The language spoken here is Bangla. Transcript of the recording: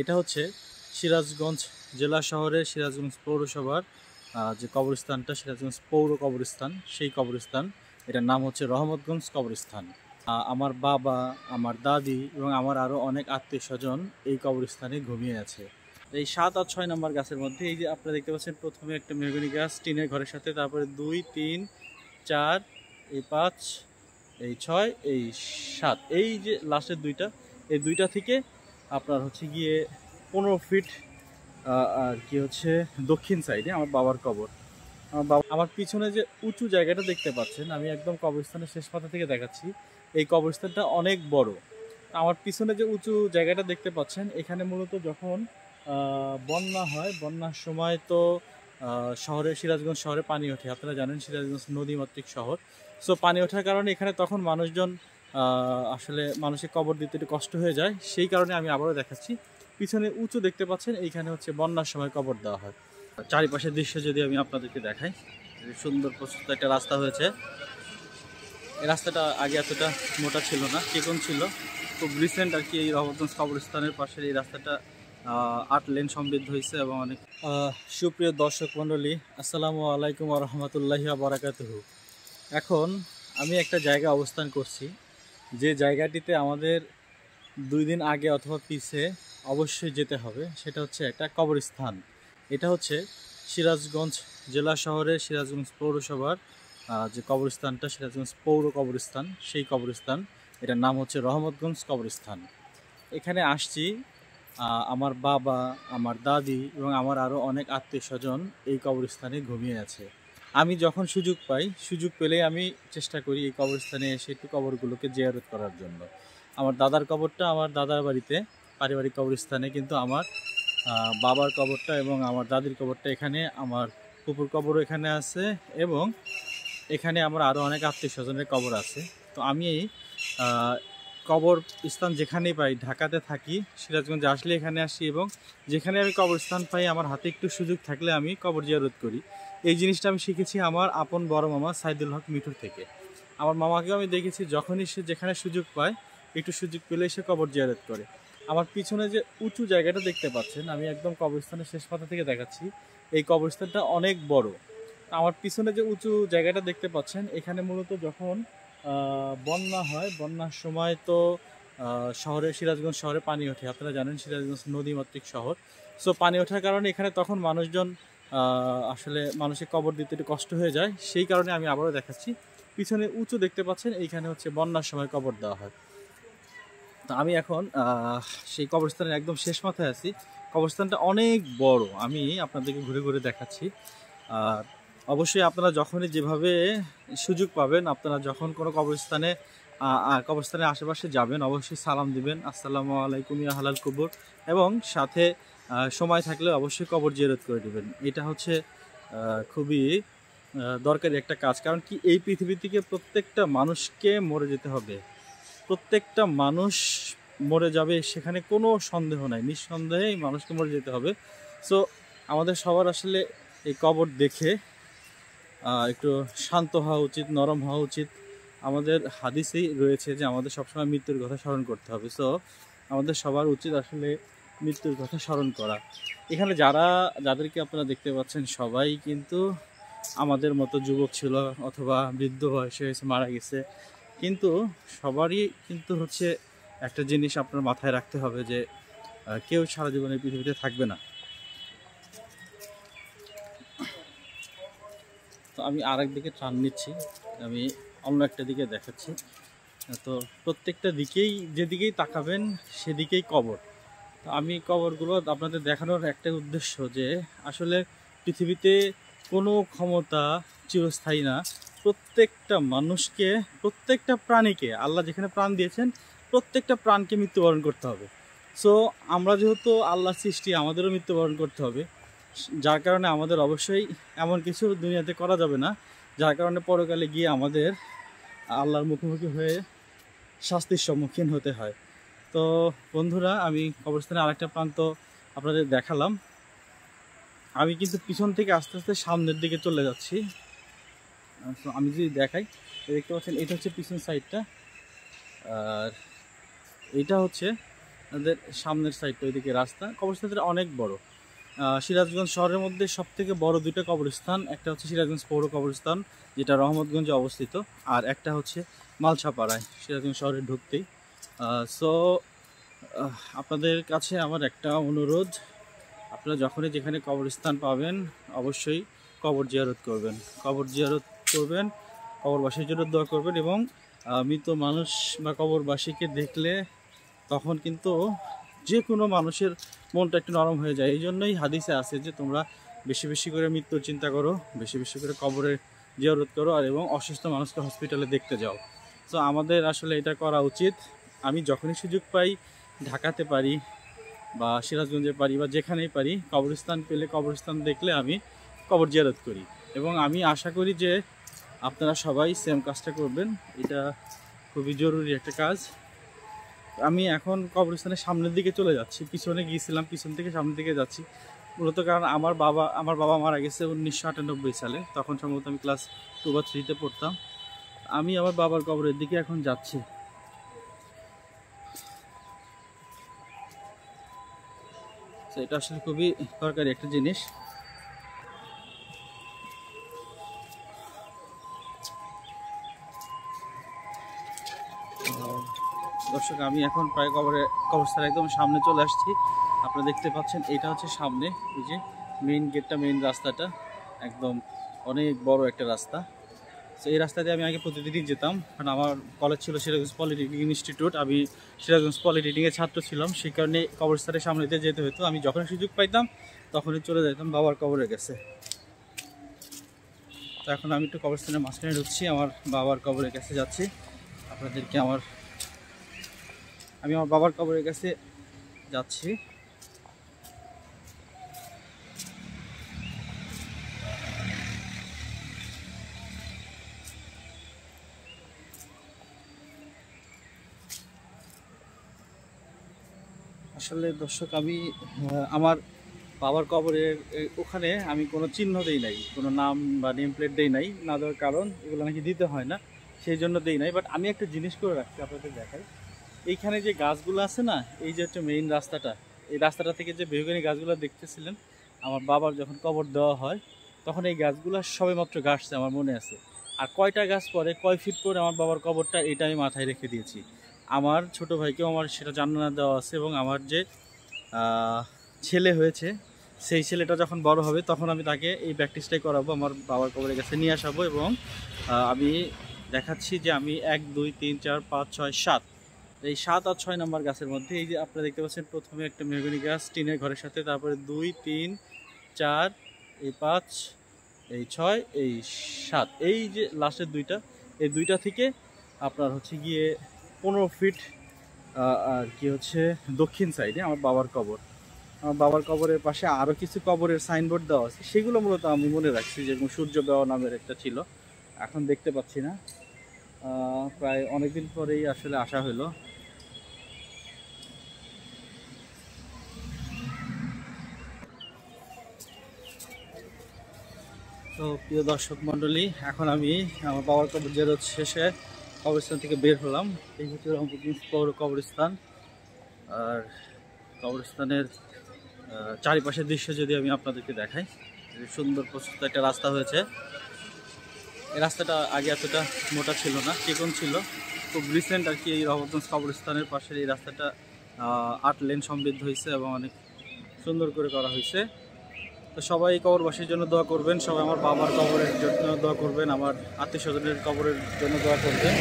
এটা হচ্ছে সিরাজগঞ্জ জেলা শহরের সিরাজগঞ্জ পৌরসভার যে কবরস্থানটা, সিরাজগঞ্জ পৌর কবরস্থান, সেই কবরস্থান। এটার নাম হচ্ছে রহমতগঞ্জ কবরস্থান। আমার বাবা, আমার দাদি এবং আমার আরও অনেক আত্মীয় স্বজন এই কবরস্থানে ঘুমিয়ে আছে। এই 7 আর 6 নম্বর গাছের মধ্যে এই যে আপনারা দেখতে পাচ্ছেন, প্রথমে একটা মেহগনি গাছ টিনের ঘরের সাথে, তারপরে 2, 3, 4, এই 5, এই 6, এই 7, এই যে লাস্টের দুইটা, এই দুইটা থেকে আপনার হচ্ছে গিয়ে 15 ফিট আর কি হচ্ছে দক্ষিণ সাইডে আমার বাবার কবর। আমার পিছনে যে উঁচু জায়গাটা দেখতে পাচ্ছেন, আমি একদম কবরস্থানের শেষ মাথা থেকে দেখাচ্ছি। এই কবরস্থানটা অনেক বড়। আমার পিছনে যে উঁচু জায়গাটা দেখতে পাচ্ছেন, এখানে মূলত যখন বন্যা হয়, বন্যার সময় তো সিরাজগঞ্জ শহরে পানি ওঠে। আপনারা জানেন সিরাজগঞ্জ নদীমাতৃক শহর। সো পানি ওঠার কারণে এখানে তখন মানুষজন আসলে মানুষের কবর দিতে একটু কষ্ট হয়ে যায়। সেই কারণে আমি আবারও দেখাচ্ছি, পিছনে উঁচু দেখতে পাচ্ছেন, এইখানে হচ্ছে বন্যার সময় কবর দেওয়া হয়। চারিপাশের দৃশ্য যদি আমি আপনাদেরকে দেখাই, সুন্দর প্রশস্ত একটা রাস্তা হয়েছে। এই রাস্তাটা আগে এতটা মোটা ছিল না, চিকন ছিল। খুব রিসেন্ট আর কি এই রহমতগঞ্জ কবরস্থানের পাশের এই রাস্তাটা 8 লেন সমৃদ্ধ হয়েছে। এবং অনেক সুপ্রিয় দর্শক মণ্ডলী, আসসালামু আলাইকুম ওয়া রাহমাতুল্লাহি ওয়া বারাকাতুহু। এখন আমি একটা জায়গায় অবস্থান করছি, যে জায়গাটিতে আমাদের 2 দিন আগে অথবা পিছে অবশ্যই যেতে হবে। সেটা হচ্ছে একটা কবরস্থান। এটা হচ্ছে সিরাজগঞ্জ জেলা শহরের সিরাজগঞ্জ পৌরসভার যে কবরস্থানটা, সিরাজগঞ্জ পৌর কবরস্থান, সেই কবরস্থান। এটার নাম হচ্ছে রহমতগঞ্জ কবরস্থান। এখানে আসছি, আমার বাবা, আমার দাদি এবং আমার আরও অনেক আত্মীয় স্বজন এই কবরস্থানে ঘুমিয়ে আছে। আমি যখন সুযোগ পেলেই আমি চেষ্টা করি এই কবরস্থানে এসে একটু কবরগুলোকে জিয়ারত করার জন্য। আমার দাদার কবরটা আমার দাদার বাড়িতে, পারিবারিক কবরস্থানে, কিন্তু আমার বাবার কবরটা এবং আমার দাদির কবরটা এখানে, আমার ফুপুর কবরও এখানে আছে, এবং এখানে আমার আরও অনেক আত্মীয় স্বজনের কবর আছে। তো আমি কবর স্থান যেখানেই পাই, ঢাকাতে থাকি, সিরাজগঞ্জে আসলে এখানে আসি, এবং যেখানে আমি কবরস্থান পাই আমার হাতে একটু সুযোগ থাকলে আমি কবর জিয়ারত করি। এই জিনিসটা আমি শিখেছি আমার আপন বড় মামা সাইদুল হক মিঠুর থেকে। আমার মামাকেও আমি দেখেছি, যখনই সে যেখানে সুযোগ পায়, একটু সুযোগ পেলে সে কবর জিয়ারত করে। আমার পিছনে যে উঁচু জায়গাটা দেখতে পাচ্ছেন, আমি একদম কবরস্থানের শেষ মাথা থেকে দেখাচ্ছি। এই কবরস্থানটা অনেক বড়। আমার পিছনে যে উঁচু জায়গাটা দেখতে পাচ্ছেন, এখানে মূলত যখন বন্যা হয়, বন্যার সময় তো সিরাজগঞ্জ শহরে পানি ওঠে। আপনারা জানেন সিরাজগঞ্জ নদীমাতৃক শহর। সো পানি ওঠার কারণে এখানে তখন মানুষজন আসলে মানুষের কবর দিতে একটু কষ্ট হয়ে যায়। সেই কারণে আমি আবারও দেখাচ্ছি, পিছনে উঁচু দেখতে পাচ্ছেন, এইখানে হচ্ছে বন্যার সময় কবর দেওয়া হয়। তো আমি এখন সেই কবরস্থানের একদম শেষ মাথায় আছি। কবরস্থানটা অনেক বড়, আমি আপনাদেরকে ঘুরে ঘুরে দেখাচ্ছি। আর অবশ্যই আপনারা যখনই যেভাবে সুযোগ পাবেন, আপনারা যখন কোনো কবরস্থানের আশেপাশে যাবেন, অবশ্যই সালাম দিবেন, আসসালামু আলাইকুম ইয়া হালাল কবর, এবং সাথে সময় থাকলে অবশ্যই কবর জিয়ারত করে দিবেন। এটা হচ্ছে খুবই দরকারি একটা কাজ। কারণ কি, এই পৃথিবী থেকে প্রত্যেকটা মানুষকে মরে যেতে হবে, প্রত্যেকটা মানুষ মরে যাবে, সেখানে কোনো সন্দেহ নাই, নিঃসন্দেহে মানুষকে মরে যেতে হবে। সো আমাদের সবার আসলে এই কবর দেখে একটু শান্ত হওয়া উচিত, নরম হওয়া উচিত। আমাদের হাদিসেই রয়েছে যে আমাদের সবসময় মৃত্যুর কথা স্মরণ করতে হবে। সো আমাদের সবার উচিত আসলে মৃত্যুর কথা স্মরণ করা। এখানে যাদেরকে আপনারা দেখতে পাচ্ছেন, সবাই কিন্তু আমাদের মতো যুবক ছিল, অথবা বৃদ্ধ বয়সে হয়েছে, মারা গেছে। কিন্তু সবারই কিন্তু হচ্ছে একটা জিনিস আপনার মাথায় রাখতে হবে, যে কেউ সারা জীবনে পৃথিবীতে থাকবে না। তো আমি আরেক দিকে টান নিচ্ছি, আমি অন্য একটা দিকে দেখাচ্ছি। তো প্রত্যেকটা দিকেই, যেদিকেই তাকাবেন সেদিকেই কবর। তো আমি কবরগুলো আপনাদের দেখানোর একটা উদ্দেশ্য, যে আসলে পৃথিবীতে কোনো ক্ষমতা চিরস্থায়ী না। প্রত্যেকটা মানুষকে, প্রত্যেকটা প্রাণীকে, আল্লাহ যেখানে প্রাণ দিয়েছেন, প্রত্যেকটা প্রাণকে মৃত্যুবরণ করতে হবে। সো আমরা যেহেতু আল্লাহ সৃষ্টি, আমাদেরও মৃত্যুবরণ করতে হবে। যার কারণে আমাদের অবশ্যই এমন কিছু দুনিয়াতে করা যাবে না, যার কারণে পরকালে গিয়ে আমাদের আল্লাহর মুখোমুখি হয়ে শাস্তির সম্মুখীন হতে হয়। তো বন্ধুরা, আমি কবরস্থানের আরেকটা প্রান্ত আপনাদের দেখালাম। আমি কিন্তু পিছন থেকে আস্তে আস্তে সামনের দিকে চলে যাচ্ছি। তো আমি যদি দেখাই, দেখতে পাচ্ছেন এটা হচ্ছে পিছন সাইডটা, আর এটা হচ্ছে আমাদের সামনের সাইডটা ওইদিকে রাস্তা। কবরস্থানটা অনেক বড়। সিরাজগঞ্জ শহরের মধ্যে সবথেকে বড় দুইটা কবরস্থান, একটা হচ্ছে সিরাজগঞ্জ পৌর কবরস্থান যেটা রহমতগঞ্জে অবস্থিত, আর একটা হচ্ছে মালসাপাড়ায় সিরাজগঞ্জ শহরে ঢুকতেই। সো আপনাদের কাছে আমার একটা অনুরোধ, আপনারা যখনই যেখানে কবরস্থান পাবেন অবশ্যই কবর জিয়ারত করবেন, কবরবাসীর জন্য দোয়া করবেন। এবং মৃত মানুষ বা কবরবাসীকে দেখলে তখন কিন্তু যে কোনো মানুষের মনটা একটু নরম হয়ে যায়। এই জন্যই হাদিসে আছে যে তোমরা বেশি বেশি করে মৃত্যুর চিন্তা করো, বেশি বেশি করে কবরের জিয়ারত করো, আর এবং অসুস্থ মানুষকে হসপিটালে দেখতে যাও। তো আমাদের আসলে এটা করা উচিত। আমি যখনই সুযোগ পাই, ঢাকাতে পারি বা সিরাজগঞ্জে পারি বা যেখানেই পারি, কবরস্থান পেলে, কবরস্থান দেখলে আমি কবর জিয়ারত করি। এবং আমি আশা করি যে আপনারা সবাই সেম কাজটা করবেন, এটা খুবই জরুরি একটা কাজ। আমি এখন কবরস্থানের সামনের দিকে চলে যাচ্ছি, পিছনে গিয়েছিলাম, পিছন থেকে সামনের দিকে যাচ্ছি মূলত কারণ আমার বাবা মারা গেছে 1998 সালে, তখন সম্ভবত আমি ক্লাস 2 বা 3-তে পড়তাম। আমি আমার বাবার কবরের দিকে এখন যাচ্ছি। এটা আসলে খুবই দরকারি একটা জিনিস। দর্শক, আমি এখন প্রায় কবরস্থানের একদম সামনে চলে আসছি। আপনারা দেখতে পাচ্ছেন এটা হচ্ছে সামনে, এই যে মেইন গেটটা, মেইন রাস্তাটা একদম অনেক বড় একটা রাস্তা। তো এই রাস্তা দিয়ে আমি আগে প্রতিদিনই যেতাম, কারণ আমার কলেজ ছিল সিরাজগঞ্জ পলিটেকনিক ইনস্টিটিউট, আমি সিরাজগঞ্জ পলিটেকনিকের ছাত্র ছিলাম, সেই কারণে কবরস্থানের সামনে দিয়ে যেতে হতো। আমি যখনই সুযোগ পাইতাম তখনই চলে যেতাম বাবার কবরের কাছে। তো এখন আমি একটু কবরস্থানের মাঝখানে ঢুকছি, আমার বাবার কবরের কাছে যাচ্ছি। আপনাদেরকে আমি আমার বাবার কবরের কাছে যাচ্ছি। আসলে দর্শক, আমি আমার বাবার কবরের ওখানে আমি কোনো চিহ্ন দেই নাই, কোনো নাম বা নেম প্লেট দেই নাই, না দেওয়ার কারণ এগুলো নাকি দিতে হয় না, সেই জন্য দেই নাই। বাট আমি একটা জিনিস করে রাখছি, আপনাদের দেখাই। এইখানে যে গাছগুলো আছে না, এই যে হচ্ছে মেইন রাস্তাটা, এই রাস্তাটা থেকে যে বেগুনি গাছগুলো দেখতেছিলেন, আমার বাবার যখন কবর দেওয়া হয় তখন এই গাছগুলো সবে মাত্র গাছছে, আমার মনে আছে। আর কয়টা গাছ পরে, কয় ফিট পরে আমার বাবার কবরটা, এটা আমি মাথায় রেখে দিয়েছি। আমার ছোট ভাইকেও আমার সেটা জানানো দেওয়া আছে, এবং আমার যে ছেলে হয়েছে সেই ছেলেটা যখন বড় হবে তখন আমি তাকে এই প্র্যাকটিসটাই করাবো, আমার বাবার কবরের কাছে নিয়ে আসাবো। এবং আমি দেখাচ্ছি যে আমি 1 2 3 4 5 6 7, এই 7 আর 6 নম্বর গাছের মধ্যে, এই যে আপনারা দেখতে পাচ্ছেন প্রথমে একটা মেহগনি গাছ টিনের ঘরের সাথে, তারপরে 2 3 4, এই 5, এই 6, এই 7, এই যে লাস্টের দুইটা, এই দুইটা থেকে আপনার হচ্ছে গিয়ে 15 ফিট আর কি হচ্ছে দক্ষিণ সাইডে আমার বাবার কবর। আমার বাবার কবরের পাশে আরও কিছু কবরের সাইনবোর্ড দেওয়া আছে, সেগুলো মূলত আমি মনে রাখছি, যেরকম সূর্য বেওয়া নামের একটা ছিল, এখন দেখতে পাচ্ছি না। প্রায় অনেকদিন পরেই আসলে আসা হলো। তো প্রিয় দর্শক মণ্ডলী, এখন আমি আমার বাবার কবর জিয়ারত শেষে কবরস্থান থেকে বের হলাম। এই হচ্ছে রহমতগঞ্জ পৌর কবরস্থান। আর কবরস্থানের চারিপাশের দৃশ্য যদি আমি আপনাদেরকে দেখাই, সুন্দর প্রশস্ত একটা রাস্তা হয়েছে। এই রাস্তাটা আগে এতটা মোটা ছিল না, চিকন ছিল, খুব রিসেন্ট আর কি। এই রহমতগঞ্জ কবরস্থানের পাশের এই রাস্তাটা 8 লেন সমৃদ্ধ হয়েছে এবং অনেক সুন্দর করে করা হয়েছে। তো সবাই কবরবাসীর জন্য দোয়া করবেন, সবাই আমার বাবার কবরের জন্য দোয়া করবেন, আমার আত্মীয় স্বজনের কবরের জন্য দোয়া করবেন।